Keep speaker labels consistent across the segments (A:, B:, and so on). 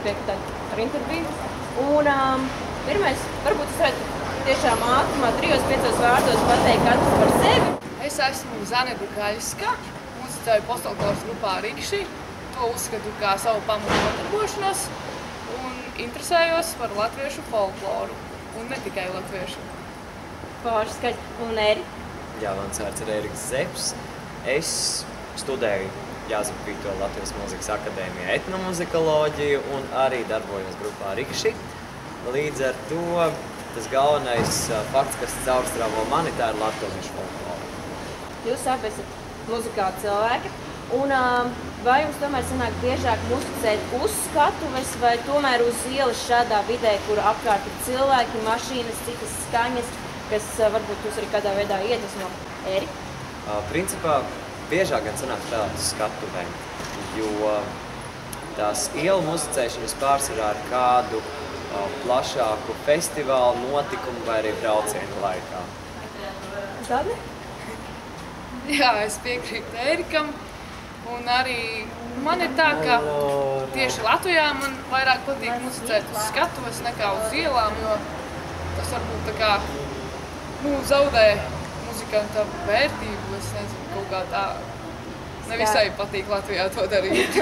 A: priekšu ar interviju. Un pirmais, varbūt jūs varētu tiešām ātrumā 3-5 vārdos pateikt katrs par sevi.
B: Es esmu Zane Dukaļska, muzicēju postfolkloras grupā Rikši. To uzskatu kā savu pamatu nodarbošanos un interesējos par latviešu folkloru. Un ne tikai latviešu.
A: Forši skaļi. Un Eri?
C: Jā, mans vārds ir Eriks Zepš. Es studēju Jāzepa Vītola Latvijas Mūzikas akadēmijā etnomuzikoloģiju un arī darbojos grupā Rikši. Līdz ar to tas galvenais fakts, kas caurstrāvo mani, tā ir latviešu folklora.
A: Jūs abi esat muzikāli cilvēki. Un vai jums tomēr sanāk biežāk muzicēt uz skatuves vai tomēr uz ielas šādā vidē, kur apkārt ir cilvēki, mašīnas, citas skaņas, kas varbūt jūs arī kādā veidā iedvesmo? Eri?
C: Principā biežāk gan sanāk spēlēt uz skatuvēm, jo tās ielu muzicēšanas pārsvarā ar kādu plašāku festivālu, notikumu vai arī braucienu laikā.
A: Tādi?
B: Jā, es piekrītu Erikam. Un arī man ir tā, ka tieši Latvijā man vairāk patīk muzicēt uz skatuves nekā uz ielām, jo tas varbūt tā kā zaudē muzikanta vērtību. Es nezinu, kaut kā tā nevisai patīk Latvijā to darīt.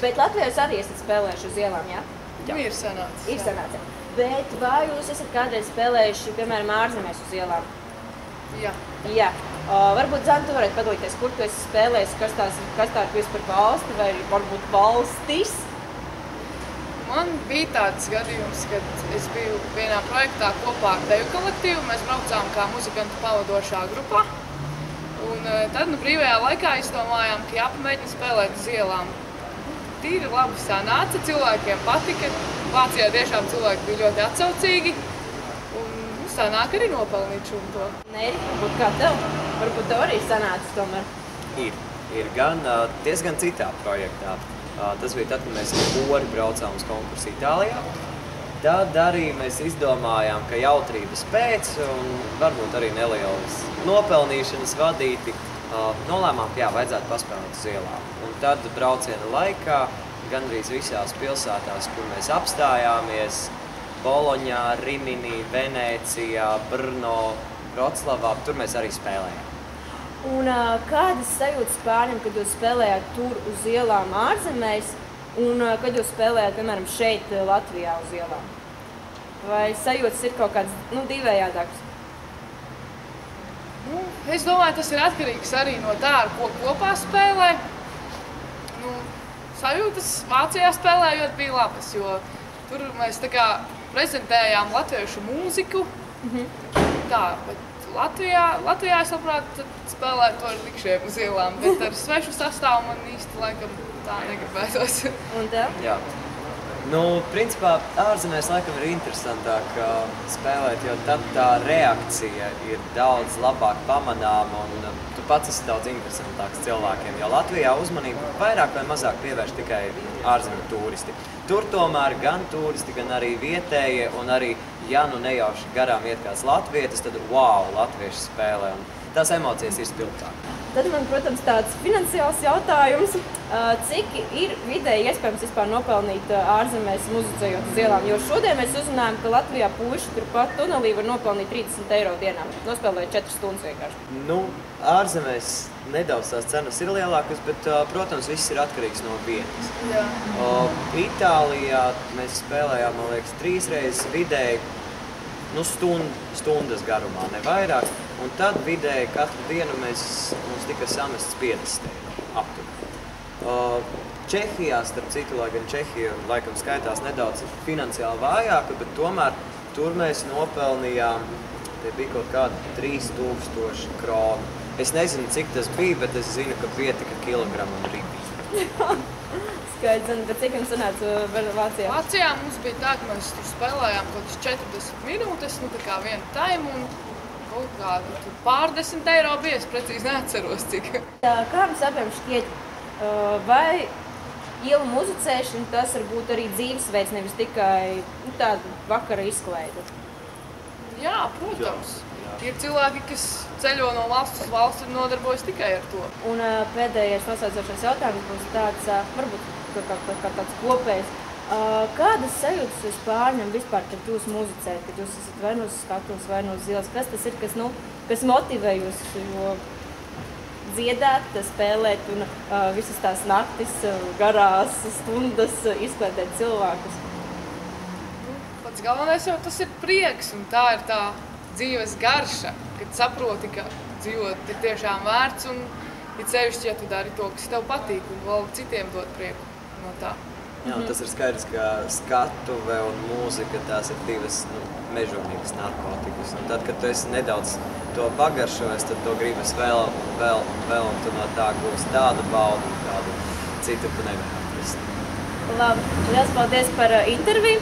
A: Bet Latvijā jūs arī esat spēlējuši uz ielām, jā?
B: Jā. Ir sanācis.
A: Ir sanācis. Bet vai jūs esat kādreiz spēlējuši, piemēram, ārzemēs uz ielām?
B: Jā.
A: Jā. Varbūt, Zana, tu varētu padalīties, kur tu esi spēlējis, kas tā ir par valsti vai varbūt valstis?
B: Man bija tāds gadījums, kad es biju vienā projektā kopā ar Deju kolektīvu. Mēs braucām kā muzikantu pavadošā grupā. Un tad brīvajā laikā izdomājām, ka jāpamēģina spēlēt uz ielām. Tīri labi sanāca, cilvēkiem patika. Vācijā tiešām cilvēki bija ļoti atsaucīgi. Sanāk arī nopelnīt šo to.
A: Nē, varbūt kā tev? Varbūt tev arī sanāca tomēr?
C: Ir gan diezgan citā projektā. Tas bija tad, kad mēs ar kori braucām uz konkursu Itālijā. Tad arī mēs izdomājām, ka jautrības pēc un varbūt arī nelielas nopelnīšanas vadīti nolēmām, ka jā, vajadzētu paspēlēt uz ielām. Un tad brauciena laikā gandrīz visās pilsētās, kur mēs apstājāmies, Boloņā, Riminī, Venēcijā, Brno, Vroclavā, tur mēs arī spēlējām.
A: Un kādas sajūtas pārņem, kad jūs spēlējāt tur uz ielām ārzemēs un kad jūs spēlējāt, piemēram, šeit Latvijā uz ielām? Vai sajūtas ir kaut kāds divējādāks?
B: Es domāju, tas ir atkarīgs arī no tā, ar ko kopā spēlē. Sajūtas Vācijā spēlējot bija labas, jo tur mēs tā kā prezentējām latviešu mūziku. Tā, bet Latvijā es labprāt spēlētu ar Rikšiem uz ielām, bet ar svešu sastāvu man īsti laikam tā negribētos.
A: Un tev?
C: Jā. Principā ārzemēs laikam ir interesantāk spēlēt, jo tad tā reakcija ir daudz labāk pamanāma un tu pats esi daudz interesantāks cilvēkiem, jo Latvijā uzmanību vairāk vai mazāk pievērš tikai ārzemju turisti. Tur tomēr gan turisti, gan arī vietējie un arī, ja nejauši garām iet kāds latvietis, tad wow, latvieši spēlē un tās emocijas ir spilgtāk.
A: Tad man, protams, tāds finansiāls jautājums, cik ir vidēji iespējams vispār nopelnīt ārzemēs muzicējot uz ielām, jo šodien mēs uzzinājām, ka Latvijā puiši turpat tunelī var nopelnīt 30 eiro dienā, nospēlējot 4 stundas vienkārši.
C: Ārzemēs nedaudz tās cenas ir lielākas, bet, protams, viss ir atkarīgs no vietas.
B: Jā.
C: Itālijā mēs spēlējām, man liekas, 3 reizes vidēji, stundas garumā, ne vairāk. Un tad vidēji katru dienu mums tika samests 50 eiro aptuveni. Čehijā, starp citu, lai gan Čehija laikam skaitās nedaudz finansiāli vājāka, bet tomēr tur mēs nopelnījām, tie bija kaut kādi 3000 kronu. Es nezinu, cik tas bija, bet es zinu, ka pietika kilogramam ribī.
A: Skaidrs, bet cik jums sanāca Vācijā?
B: Vācijā mums bija tā, ka mēs tur spēlējām kaut kādas 40 minūtes, tā kā vienu taimu, un kaut kādu pārdesmit eiro bija, es precīzi neatceros, cik.
A: Kā jums abiem šķiet, vai ielu muzicēšana tas var būt arī dzīvesveids, nevis tikai tāda vakara izklaide?
B: Jā, protams. Ir cilvēki, kas ceļo no valsts uz valsti un nodarbojas tikai ar to.
A: Un pēdējais noslēdzošais jautājums būs tāds, varbūt kā tāds kopējs. Kādas sajūtas jūs pārņem vispār, kad jūs muzicējat, kad jūs esat vai no skatuves, vai no uz ielas? Kas tas ir, kas motivē jūs dziedāt, spēlēt un visas tās naktis, garās stundas izklaidēt cilvēkus?
B: Pats galvenais jau tas ir prieks, un tā ir tā dzīves garša, kad saproti, ka dzīvot ir tiešām vērts, un ir sevišķi, ja tu dari to, kas tev patīk, un vēl citiem dot prieku no tā.
C: Jā, tas ir skaidrs, ka skatuve un mūzika tās ir divas mežonīgas narkotikas. Un tad, kad tu esi nedaudz to pagaršojies, tad to gribas vēl, un tu no tā gūsi tādu baudu, kādu citu tu nevari atrast.
A: Labi, liels paldies par interviju.